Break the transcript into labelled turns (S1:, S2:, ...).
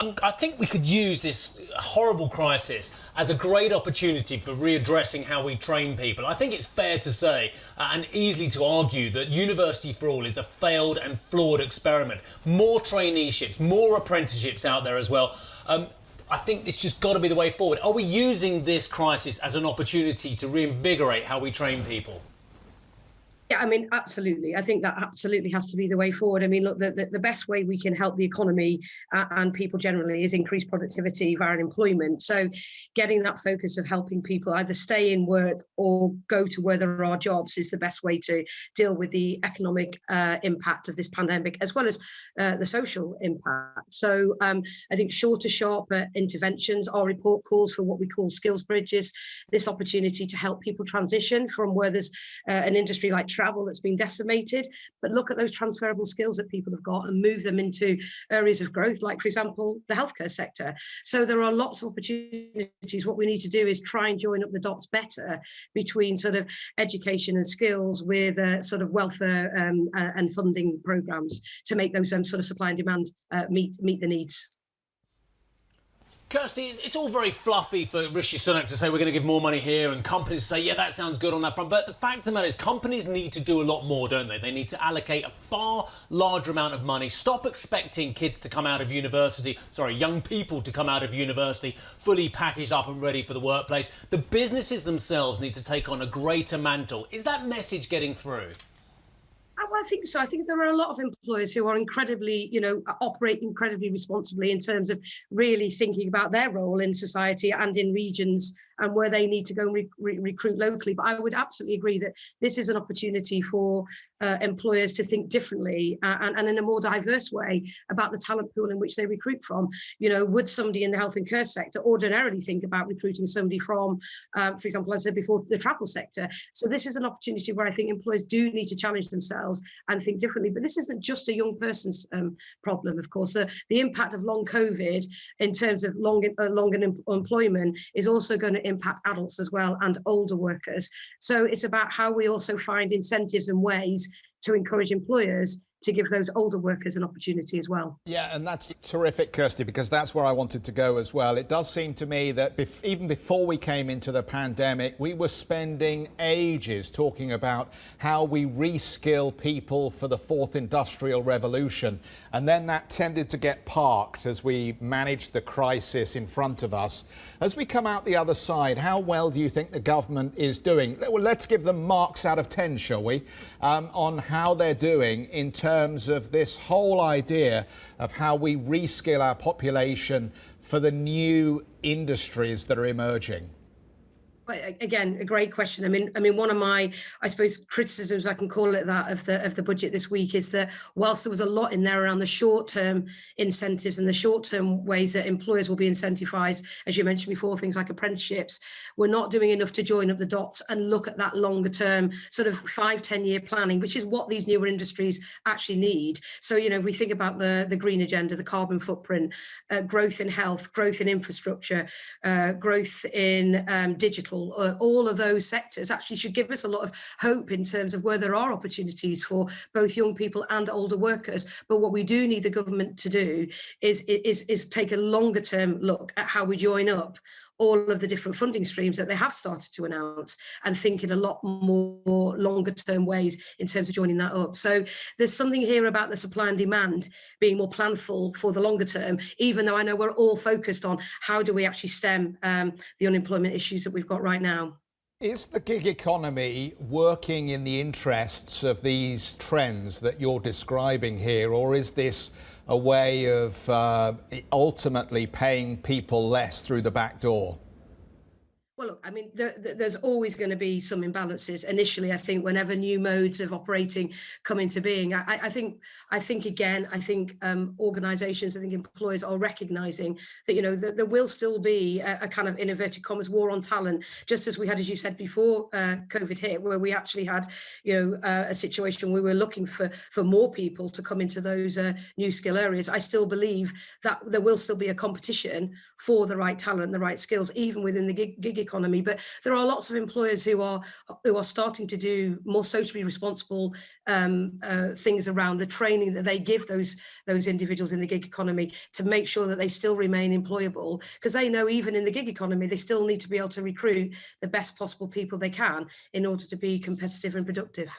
S1: I think we could use this horrible crisis as a great opportunity for readdressing how we train people. I think it's fair to say and easily to argue that University for All is a failed and flawed experiment. More traineeships, more apprenticeships out there as well. I think it's just got to be the way forward. Are we using this crisis as an opportunity to reinvigorate how we train people?
S2: Yeah, I mean, absolutely. I think that absolutely has to be the way forward. I mean, look, the best way we can help the economy and people generally is increase productivity via employment. So getting that focus of helping people either stay in work or go to where there are jobs is the best way to deal with the economic impact of this pandemic, as well as the social impact. So I think shorter, sharper interventions. Our report calls for what we call skills bridges, this opportunity to help people transition from where there's an industry like travel that's been decimated, but look at those transferable skills that people have got and move them into areas of growth, like, for example, the healthcare sector. So there are lots of opportunities. What we need to do is try and join up the dots better between sort of education and skills with sort of welfare and funding programs to make those sort of supply and demand meet the needs.
S1: Kirstie, it's all very fluffy for Rishi Sunak to say we're going to give more money here and companies say, yeah, that sounds good on that front. But the fact of the matter is companies need to do a lot more, don't they? They need to allocate a far larger amount of money. Stop expecting kids to come out of university, young people to come out of university fully packaged up and ready for the workplace. The businesses themselves need to take on a greater mantle. Is that message getting through?
S2: I think so. I think there are a lot of employers who are incredibly, operate incredibly responsibly in terms of really thinking about their role in society and in regions and where they need to go and recruit locally. But I would absolutely agree that this is an opportunity for employers to think differently and in a more diverse way about the talent pool in which they recruit from. Would somebody in the health and care sector ordinarily think about recruiting somebody from, for example, as I said before, the travel sector? So this is an opportunity where I think employers do need to challenge themselves and think differently. But this isn't just a young person's problem, of course. The impact of long COVID in terms of long unemployment is also going to impact adults as well and older workers. So it's about how we also find incentives and ways to encourage employers to give those older workers an opportunity as well.
S3: Yeah, and that's terrific, Kirstie, because that's where I wanted to go as well. It does seem to me that even before we came into the pandemic, we were spending ages talking about how we reskill people for the fourth industrial revolution. And then that tended to get parked as we managed the crisis in front of us. As we come out the other side, how well do you think the government is doing? Well, let's give them marks out of 10, shall we, on how they're doing in terms of this whole idea of how we reskill our population for the new industries that are emerging?
S2: Again, a great question. I mean, one of my, I suppose, criticisms, I can call it that, of the budget this week is that whilst there was a lot in there around the short-term incentives and the short-term ways that employers will be incentivised, as you mentioned before, things like apprenticeships, we're not doing enough to join up the dots and look at that longer-term sort of 5-10-year planning, which is what these newer industries actually need. So, we think about the green agenda, the carbon footprint, growth in health, growth in infrastructure, growth in digital. All of those sectors actually should give us a lot of hope in terms of where there are opportunities for both young people and older workers. But what we do need the government to do is take a longer term look at how we join up all of the different funding streams that they have started to announce and think in a lot more longer term ways in terms of joining that up. So there's something here about the supply and demand being more planful for the longer term, even though I know we're all focused on how do we actually stem the unemployment issues that we've got right now.
S3: Is the gig economy working in the interests of these trends that you're describing here, or is this a way of ultimately paying people less through the back door?
S2: Well, look, I mean, there's always going to be some imbalances initially. I think whenever new modes of operating come into being, I think organisations, I think employers are recognising that that there will still be a kind of, in inverted commas, war on talent, just as we had, as you said before, COVID hit, where we actually had a situation where we were looking for more people to come into those new skill areas. I still believe that there will still be a competition for the right talent, the right skills, even within the gig economy. economy. But there are lots of employers who are starting to do more socially responsible things around the training that they give those individuals in the gig economy to make sure that they still remain employable, because they know even in the gig economy they still need to be able to recruit the best possible people they can in order to be competitive and productive.